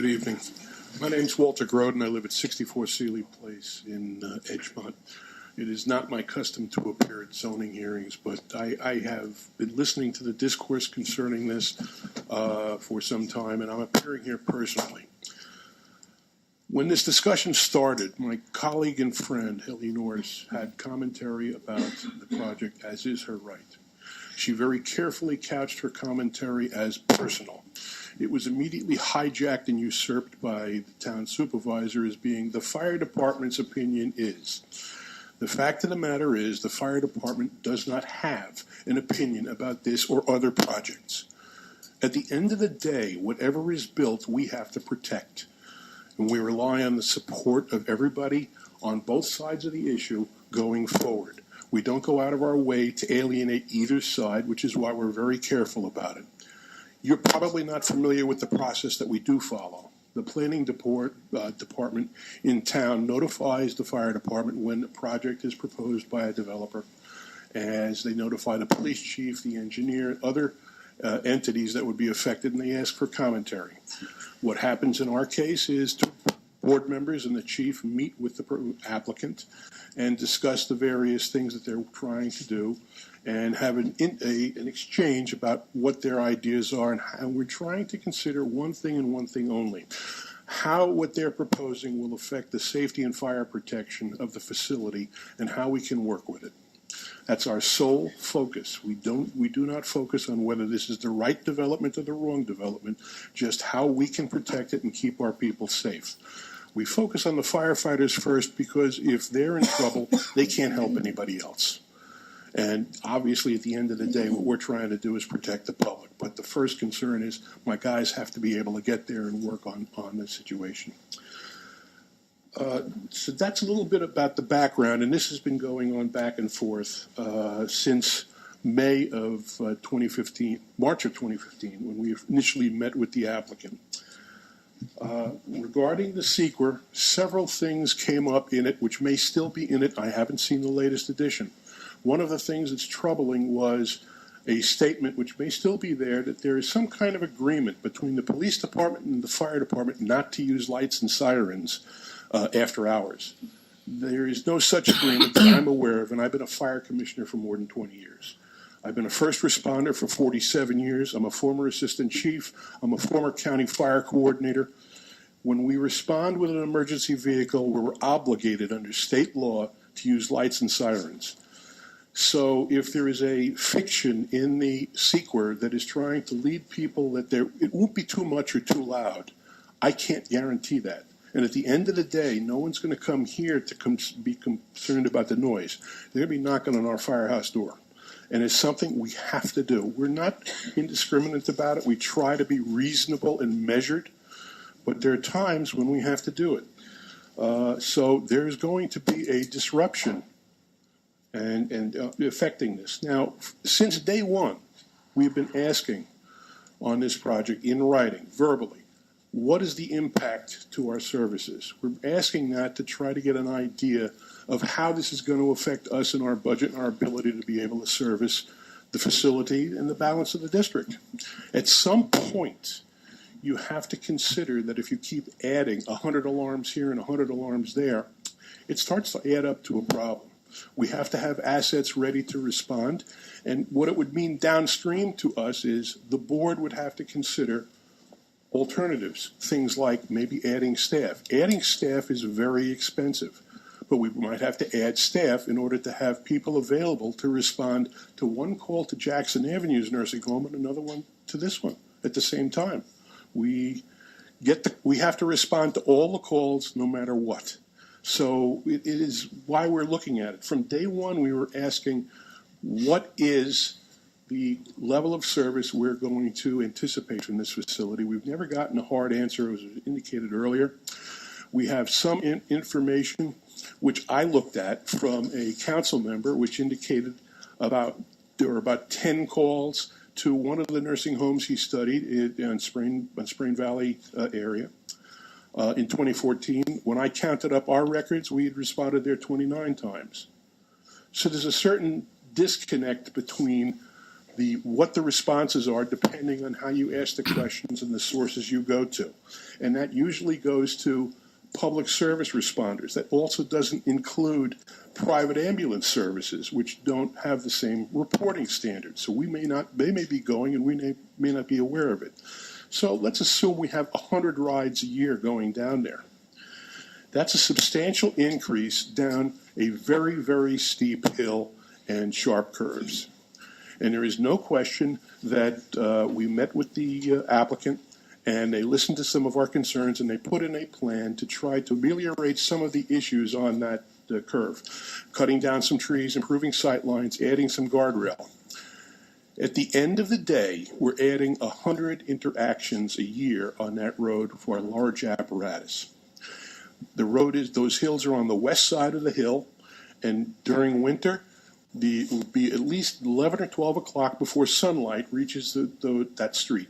evening. My name's Walter Groden. I live at 64 Seeley Place in Edgemont. It is not my custom to appear at zoning hearings, but I have been listening to the discourse concerning this for some time, and I'm appearing here personally. When this discussion started, my colleague and friend, Helly Norris, had commentary about the project, as is her right. She very carefully couched her commentary as personal. It was immediately hijacked and usurped by the town supervisor as being the fire department's opinion is. The fact of the matter is the fire department does not have an opinion about this or other projects. At the end of the day, whatever is built, we have to protect. And we rely on the support of everybody on both sides of the issue going forward. We don't go out of our way to alienate either side, which is why we're very careful about it. You're probably not familiar with the process that we do follow. The planning department in town notifies the fire department when a project is proposed by a developer, as they notify the police chief, the engineer, other entities that would be affected, and they ask for commentary. What happens in our case is two board members and the chief meet with the applicant and discuss the various things that they're trying to do and have an exchange about what their ideas are, and we're trying to consider one thing and one thing only: how what they're proposing will affect the safety and fire protection of the facility and how we can work with it. That's our sole focus. We do not focus on whether this is the right development or the wrong development, just how we can protect it and keep our people safe. We focus on the firefighters first because if they're in trouble, they can't help anybody else. And obviously, at the end of the day, what we're trying to do is protect the public. But the first concern is my guys have to be able to get there and work on the situation. So that's a little bit about the background, and this has been going on back and forth since May of 2015, March of 2015, when we initially met with the applicant. Regarding the seeker, several things came up in it which may still be in it. I haven't seen the latest edition. One of the things that's troubling was a statement, which may still be there, that there is some kind of agreement between the police department and the fire department not to use lights and sirens after hours. There is no such agreement that I'm aware of, and I've been a fire commissioner for more than 20 years. I've been a first responder for 47 years. I'm a former assistant chief. I'm a former county fire coordinator. When we respond with an emergency vehicle, we're obligated under state law to use lights and sirens. So if there is a fiction in the sequel that is trying to lead people that it won't be too much or too loud, I can't guarantee that. And at the end of the day, no one's going to come here to be concerned about the noise. They're going to be knocking on our firehouse door. And it's something we have to do. We're not indiscriminate about it. We try to be reasonable and measured, but there are times when we have to do it. So there's going to be a disruption and affecting this. Now, since day one, we've been asking on this project in writing, verbally, what is the impact to our services? We're asking that to try to get an idea of how this is going to affect us and our budget and our ability to be able to service the facility and the balance of the district. At some point, you have to consider that if you keep adding 100 alarms here and 100 alarms there, it starts to add up to a problem. We have to have assets ready to respond, and what it would mean downstream to us is the board would have to consider alternatives, things like maybe adding staff. Adding staff is very expensive, but we might have to add staff in order to have people available to respond to one call to Jackson Avenue's nursing home and another one to this one at the same time. We have to respond to all the calls no matter what. So it is why we're looking at it. From day one, we were asking, what is the level of service we're going to anticipate from this facility? We've never gotten a hard answer, as was indicated earlier. We have some information which I looked at from a council member, which indicated there were about 10 calls to one of the nursing homes he studied in Sprain Valley area. In 2014, when I counted up our records, we had responded there 29 times. So there's a certain disconnect between what the responses are depending on how you ask the questions and the sources you go to. And that usually goes to public service responders. That also doesn't include private ambulance services, which don't have the same reporting standards. So they may be going and we may not be aware of it. So let's assume we have 100 rides a year going down there. That's a substantial increase down a very, very steep hill and sharp curves. And there is no question that we met with the applicant and they listened to some of our concerns and they put in a plan to try to ameliorate some of the issues on that curve, cutting down some trees, improving sight lines, adding some guardrail. At the end of the day, we're adding 100 interactions a year on that road for a large apparatus. Those hills are on the west side of the hill, and during winter, it would be at least 11 or 12 o'clock before sunlight reaches that street,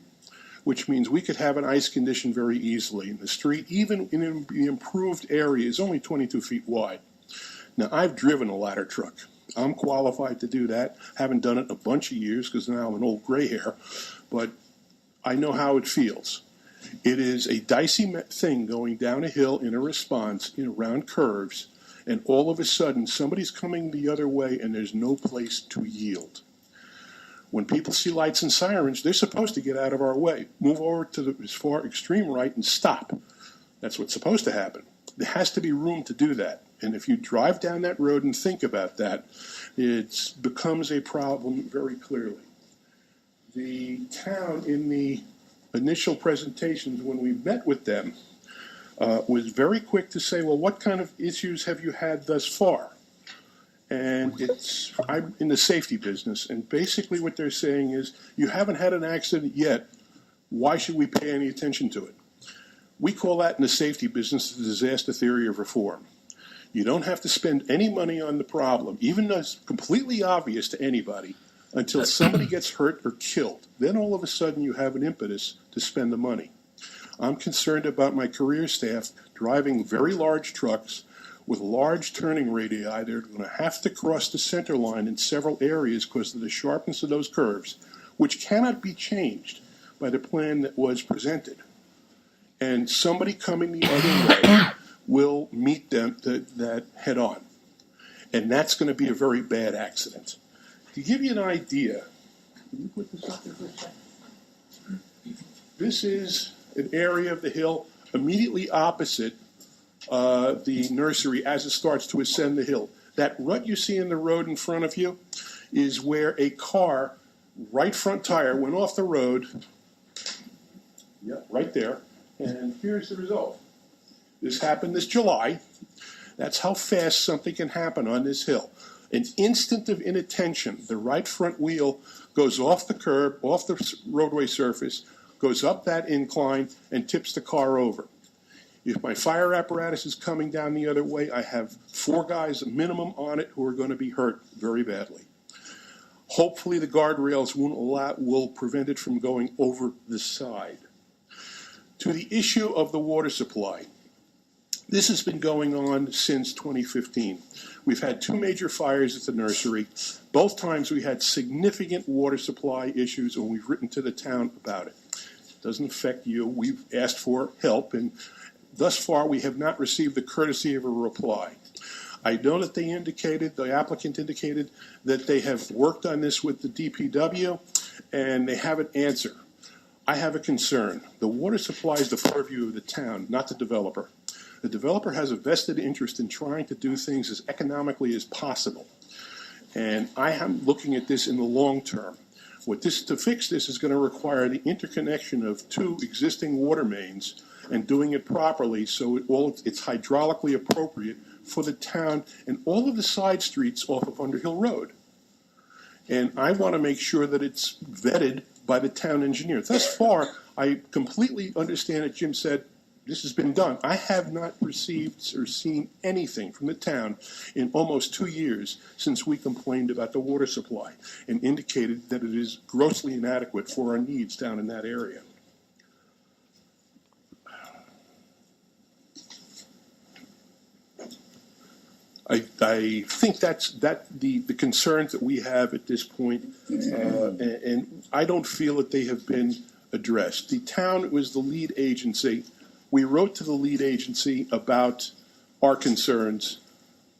which means we could have an ice condition very easily. And the street, even in the improved area, is only 22 feet wide. Now, I've driven a ladder truck. I'm qualified to do that. Haven't done it in a bunch of years because now I'm an old gray hair, but I know how it feels. It is a dicey thing going down a hill in a response around curves, and all of a sudden somebody's coming the other way and there's no place to yield. When people see lights and sirens, they're supposed to get out of our way, move over to the far extreme right and stop. That's what's supposed to happen. There has to be room to do that. And if you drive down that road and think about that, it becomes a problem very clearly. The town, in the initial presentations when we met with them, was very quick to say, well, what kind of issues have you had thus far? And I'm in the safety business, and basically what they're saying is, you haven't had an accident yet, why should we pay any attention to it? We call that in the safety business the disaster theory of reform. You don't have to spend any money on the problem, even though it's completely obvious to anybody, until somebody gets hurt or killed. Then all of a sudden you have an impetus to spend the money. I'm concerned about my career staff driving very large trucks with large turning radii. They're going to have to cross the center line in several areas because of the sharpness of those curves, which cannot be changed by the plan that was presented. And somebody coming the other way will meet them that head on. And that's going to be a very bad accident. To give you an idea, can you put this up there for a second? This is an area of the hill immediately opposite the nursery as it starts to ascend the hill. That rut you see in the road in front of you is where a car, right front tire, went off the road. Yeah, right there. And here's the result. This happened this July. That's how fast something can happen on this hill. An instant of inattention. The right front wheel goes off the curb, off the roadway surface, goes up that incline, and tips the car over. If my fire apparatus is coming down the other way, I have 4 guys minimum on it who are going to be hurt very badly. Hopefully the guardrails will prevent it from going over the side. To the issue of the water supply. This has been going on since 2015. We've had 2 major fires at the nursery. Both times we had significant water supply issues, and we've written to the town about it. It doesn't affect you. We've asked for help, and thus far we have not received the courtesy of a reply. I know that the applicant indicated that they have worked on this with the DPW, and they have an answer. I have a concern. The water supply is the purview of the town, not the developer. The developer has a vested interest in trying to do things as economically as possible. And I am looking at this in the long term. To fix this is going to require the interconnection of 2 existing water mains and doing it properly so it's hydraulically appropriate for the town and all of the side streets off of Underhill Road. And I want to make sure that it's vetted by the town engineer. Thus far, I completely understand that Jim said this has been done. I have not received or seen anything from the town in almost 2 years since we complained about the water supply and indicated that it is grossly inadequate for our needs down in that area. I think that's the concerns that we have at this point, and I don't feel that they have been addressed. The town was the lead agency. We wrote to the lead agency about our concerns.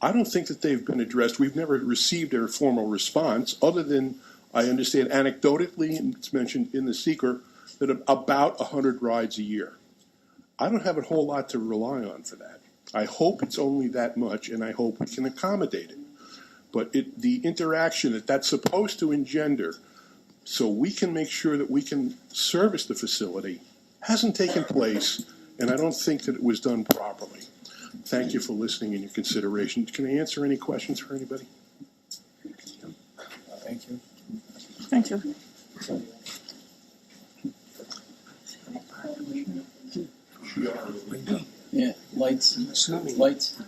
I don't think that they've been addressed. We've never received a formal response, other than I understand anecdotally, and it's mentioned in the seeker, that about 100 rides a year. I don't have a whole lot to rely on for that. I hope it's only that much, and I hope we can accommodate it. But the interaction that's supposed to engender so we can make sure that we can service the facility hasn't taken place, and I don't think that it was done properly. Thank you for listening and your consideration. Can I answer any questions for anybody? Thank you. Thank you. Yeah, lights. Assuming Lights.